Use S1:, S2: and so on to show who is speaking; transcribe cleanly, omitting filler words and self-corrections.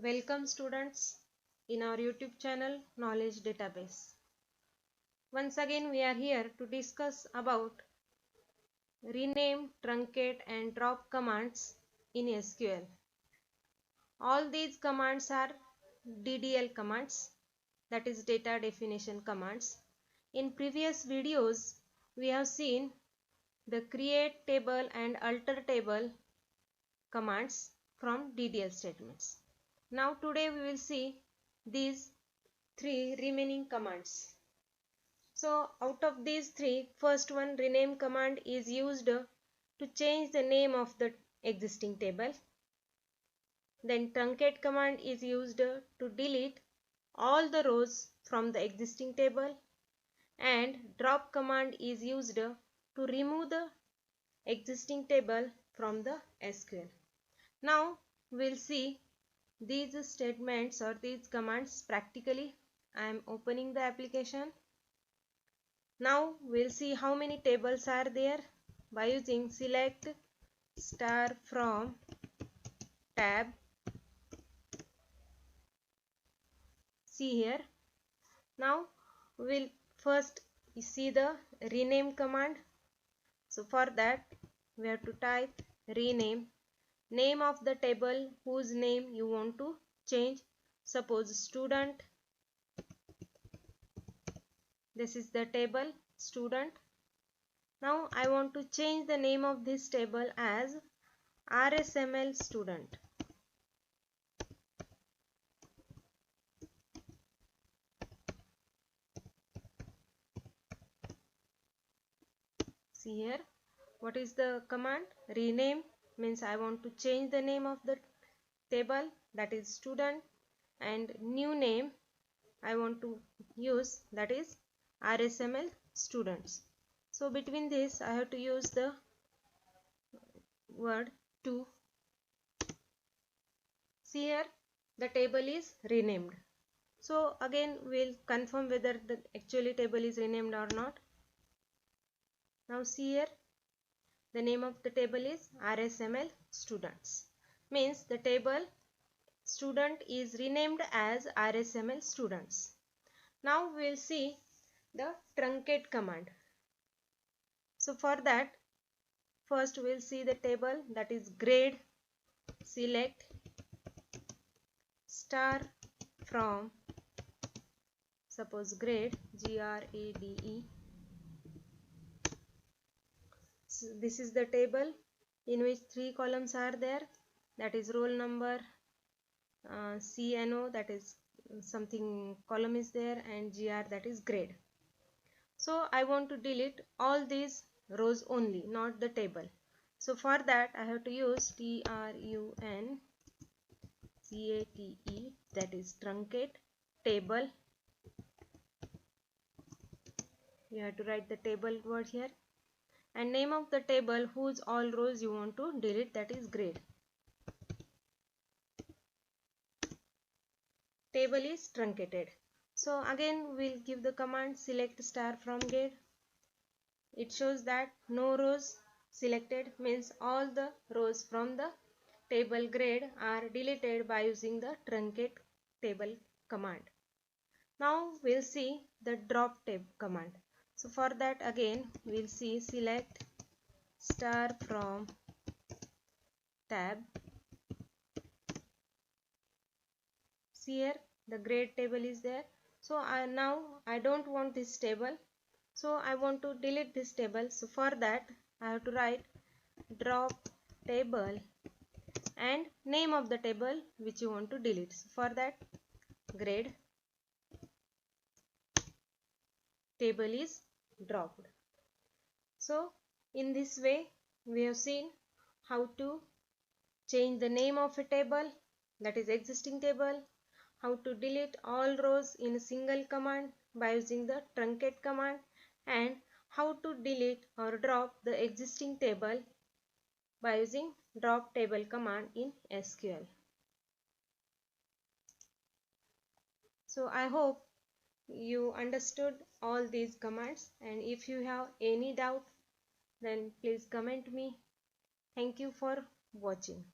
S1: Welcome students in our YouTube channel Knowledge Database. Once again we are here to discuss about rename, truncate and drop commands in SQL. All these commands are DDL commands, that is data definition commands. In previous videos we have seen the create table and alter table commands from DDL statements. Now today we will see these three remaining commands. So out of these three, first one, rename command, is used to change the name of the existing table. Then truncate command is used to delete all the rows from the existing table, and drop command is used to remove the existing table from the SQL. Now we'll see these statements or these commands practically. I am opening the application. Now we'll see how many tables are there by using select star from tab. See here. Now we'll first see the rename command. So for that we have to type rename, name of the table whose name you want to change. Suppose student. This is the table student. Now I want to change the name of this table as RSML student. See here, what is the command? Rename means I want to change the name of the table, that is student, and new name I want to use, that is RSML students. So between this I have to use the word to. See here, the table is renamed. So again we'll confirm whether the actually table is renamed or not. Now see here, the name of the table is RSML students, means the table student is renamed as RSML students. Now we will see the truncate command. So for that, first we will see the table, that is grade, select star from, suppose grade, GRADE. So this is the table in which three columns are there, that is roll number, CNO, that is something column is there, and GR, that is grade. So I want to delete all these rows only, not the table. So for that I have to use TRUNCATE, that is truncate table. You have to write the table word here, and name of the table whose all rows you want to delete, that is grade. Table is truncated. So again we'll give the command select star from grade. It shows that no rows selected, means all the rows from the table grade are deleted by using the truncate table command. Now we'll see the drop tab command. So for that again we'll see select star from tab. See here, the grade table is there. So now I don't want this table, so I want to delete this table. So for that I have to write drop table and name of the table which you want to delete. So for that, grade table is dropped. So in this way we have seen how to change the name of a table, that is existing table, how to delete all rows in a single command by using the truncate command, and how to delete or drop the existing table by using drop table command in SQL. So I hope you understood all these commands, and if you have any doubt then please comment me. Thank you for watching.